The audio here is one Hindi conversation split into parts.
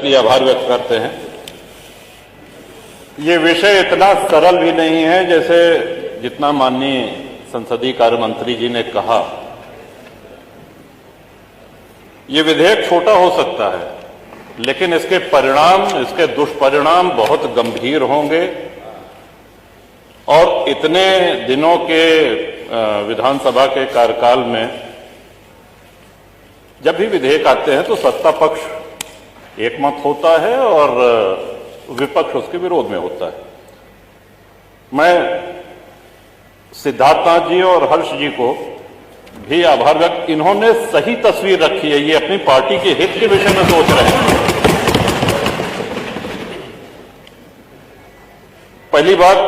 लिए आभार व्यक्त करते हैं। ये विषय इतना सरल भी नहीं है जैसे जितना माननीय संसदीय कार्य मंत्री जी ने कहा। ये विधेयक छोटा हो सकता है, लेकिन इसके परिणाम, इसके दुष्परिणाम बहुत गंभीर होंगे और इतने दिनों के विधानसभा के कार्यकाल में जब भी विधेयक आते हैं तो सत्ता पक्ष एकमत होता है और विपक्ष उसके विरोध में होता है। मैं सिद्धार्थनाथ जी और हर्ष जी को भी आभार व्यक्त, इन्होंने सही तस्वीर रखी है। ये अपनी पार्टी के हित के विषय में सोच रहे हैं। पहली बात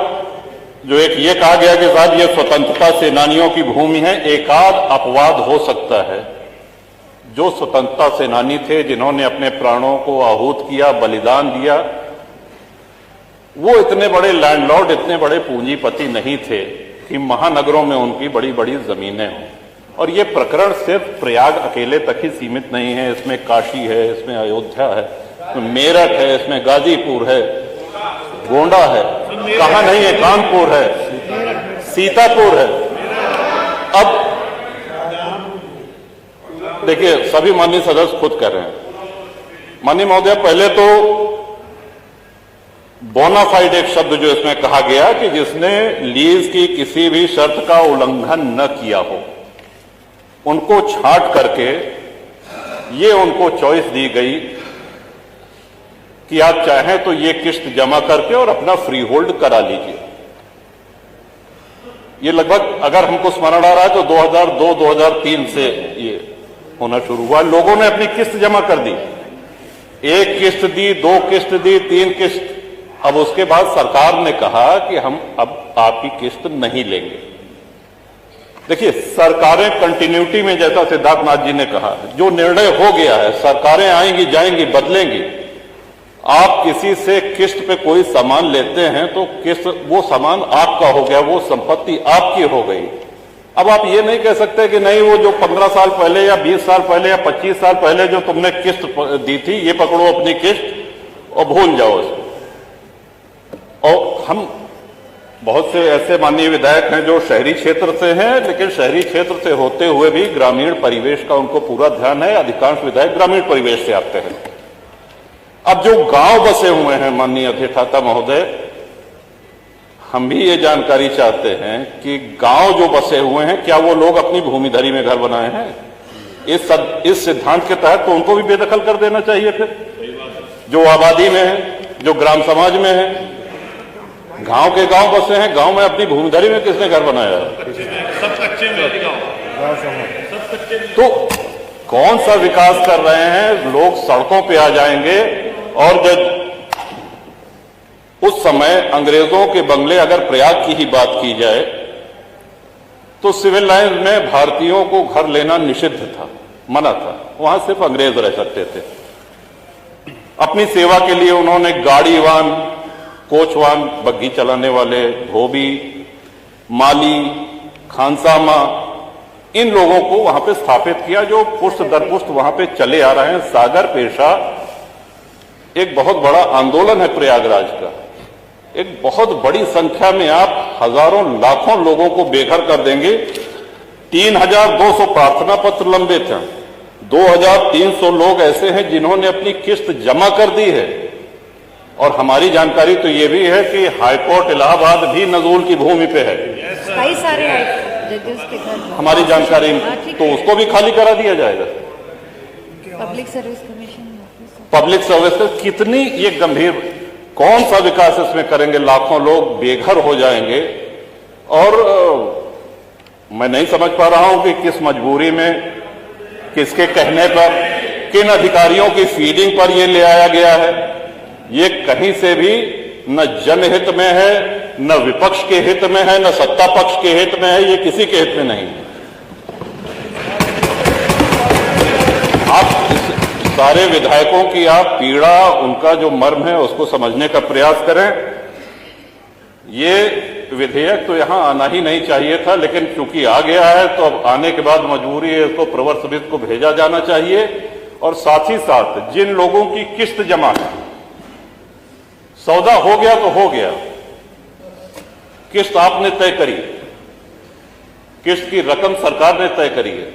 जो एक ये कहा गया कि साहब ये स्वतंत्रता सेनानियों की भूमि है, एकाध अपवाद हो सकता है। जो स्वतंत्रता सेनानी थे, जिन्होंने अपने प्राणों को आहूत किया, बलिदान दिया, वो इतने बड़े लैंडलॉर्ड, इतने बड़े पूंजीपति नहीं थे कि महानगरों में उनकी बड़ी बड़ी जमीनें हों। और ये प्रकरण सिर्फ प्रयाग अकेले तक ही सीमित नहीं है। इसमें काशी है, इसमें अयोध्या है, इसमें मेरठ है, इसमें गाजीपुर है, गोंडा है, कहां नहीं है, कानपुर है, सीतापुर है। अब देखिए, सभी माननीय सदस्य खुद कह रहे हैं। माननीय महोदय, पहले तो बोनाफाइड एक शब्द जो इसमें कहा गया कि जिसने लीज की किसी भी शर्त का उल्लंघन न किया हो, उनको छांट करके ये उनको चॉइस दी गई कि आप चाहें तो ये किस्त जमा करके और अपना फ्री होल्ड करा लीजिए। ये लगभग, अगर हमको स्मरण आ रहा है तो 2002-2003 से ये होना शुरू हुआ। लोगों ने अपनी किस्त जमा कर दी, एक किस्त दी, दो किस्त दी, तीन किस्त। अब उसके बाद सरकार ने कहा कि हम अब आपकी किस्त नहीं लेंगे। देखिए, सरकारें कंटिन्यूटी में, जैसा सिद्धार्थनाथ जी ने कहा, जो निर्णय हो गया है, सरकारें आएंगी जाएंगी, बदलेंगी। आप किसी से किस्त पे कोई सामान लेते हैं तो किस्त, वो सामान आपका हो गया, वो संपत्ति आपकी हो गई। अब आप ये नहीं कह सकते कि नहीं, वो जो 15 साल पहले या 20 साल पहले या 25 साल पहले जो तुमने किस्त दी थी, ये पकड़ो अपनी किस्त और भूल जाओ इसको। और हम बहुत से ऐसे माननीय विधायक हैं जो शहरी क्षेत्र से हैं, लेकिन शहरी क्षेत्र से होते हुए भी ग्रामीण परिवेश का उनको पूरा ध्यान है। अधिकांश विधायक ग्रामीण परिवेश से आते हैं। अब जो गांव बसे हुए हैं, माननीय अधिष्ठाता महोदय, हम भी ये जानकारी चाहते हैं कि गांव जो बसे हुए हैं, क्या वो लोग अपनी भूमिधरी में घर बनाए हैं? इस सिद्धांत के तहत तो उनको भी बेदखल कर देना चाहिए। फिर जो आबादी में है, जो ग्राम समाज में है, गांव के गांव बसे हैं, गांव में अपनी भूमिधरी में किसने घर बनाया है? सब कच्चे में गांव। तो कौन सा विकास कर रहे हैं? लोग सड़कों पे आ जाएंगे। और जब उस समय अंग्रेजों के बंगले, अगर प्रयाग की ही बात की जाए, तो सिविल लाइन में भारतीयों को घर लेना निषिद्ध था, मना था। वहां सिर्फ अंग्रेज रह सकते थे। अपनी सेवा के लिए उन्होंने गाड़ीवान, कोचवान, बग्घी चलाने वाले, धोबी, माली, खानसामा, इन लोगों को वहां पे स्थापित किया, जो पुष्ट दर पुष्ट वहां पे चले आ रहे हैं। सागर पेशा एक बहुत बड़ा आंदोलन है प्रयागराज का। एक बहुत बड़ी संख्या में आप हजारों लाखों लोगों को बेघर कर देंगे। 3200 प्रार्थना पत्र लंबित हैं। 2300 लोग ऐसे हैं जिन्होंने अपनी किस्त जमा कर दी है। और हमारी जानकारी तो ये भी है कि हाईकोर्ट इलाहाबाद भी नजूल की भूमि पे है। कई सारे जजेस के घर, हमारी जानकारी, तो उसको भी खाली करा दिया जाएगा। Public service commission, public service का कितनी ये गंभीर, कौन सा विकास इसमें करेंगे? लाखों लोग बेघर हो जाएंगे। और मैं नहीं समझ पा रहा हूं कि किस मजबूरी में, किसके कहने पर, किन अधिकारियों की फीडिंग पर यह ले आया गया है। ये कहीं से भी न जनहित में है, न विपक्ष के हित में है, न सत्ता पक्ष के हित में है। ये किसी के हित में नहीं है। आप सारे विधायकों की आप पीड़ा, उनका जो मर्म है, उसको समझने का प्रयास करें। ये विधेयक तो यहां आना ही नहीं चाहिए था, लेकिन चूंकि आ गया है तो अब आने के बाद मजबूरी है, इसको प्रवर समिति को भेजा जाना चाहिए और साथ ही साथ जिन लोगों की किस्त जमा है, सौदा हो गया तो हो गया, किस्त आपने तय करी, किस्त की रकम सरकार ने तय करी है,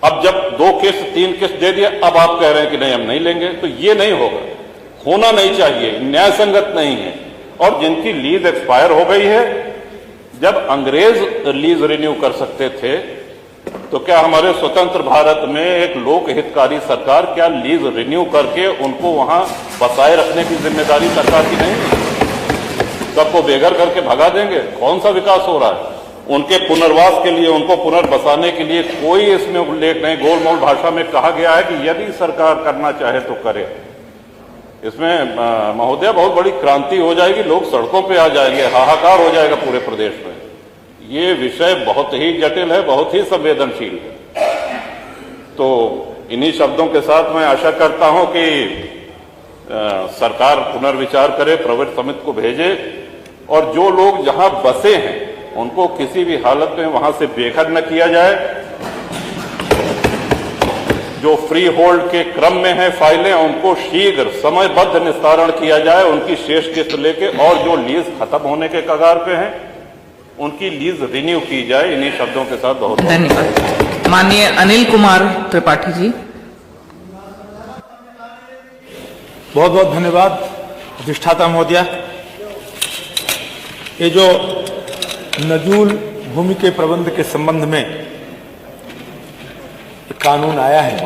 अब जब 2 किस्त 3 किस्त दे दिया, अब आप कह रहे हैं कि नहीं हम नहीं लेंगे, तो ये नहीं होगा, होना नहीं चाहिए, न्याय संगत नहीं है। और जिनकी लीज एक्सपायर हो गई है, जब अंग्रेज लीज रिन्यू कर सकते थे, तो क्या हमारे स्वतंत्र भारत में एक लोक हितकारी सरकार क्या लीज रिन्यू करके उनको वहां बसाए रखने की जिम्मेदारी सरकार की नहीं है? सबको बेघर करके भगा देंगे? कौन सा विकास हो रहा है? उनके पुनर्वास के लिए, उनको पुनर्बसाने के लिए कोई इसमें उल्लेख नहीं। गोलमोल भाषा में कहा गया है कि यदि सरकार करना चाहे तो करे। इसमें महोदय बहुत बड़ी क्रांति हो जाएगी, लोग सड़कों पे आ जाएंगे, हाहाकार हो जाएगा पूरे प्रदेश में। ये विषय बहुत ही जटिल है, बहुत ही संवेदनशील है। तो इन्हीं शब्दों के साथ मैं आशा करता हूं कि सरकार पुनर्विचार करे, प्रवर समिति को भेजे, और जो लोग जहां बसे हैं उनको किसी भी हालत में वहां से बेघर न किया जाए। जो फ्री होल्ड के क्रम में है फाइलें, उनको शीघ्र समयबद्ध निस्तारण किया जाए, उनकी शेष किस्त लेके, और जो लीज खत्म होने के कगार पे हैं उनकी लीज रिन्यू की जाए। इन्हीं शब्दों के साथ बहुत धन्यवाद। माननीय अनिल कुमार त्रिपाठी जी। बहुत बहुत धन्यवाद अधिष्ठाता महोदया। ये जो नजूल भूमि के प्रबंध के संबंध में कानून आया है,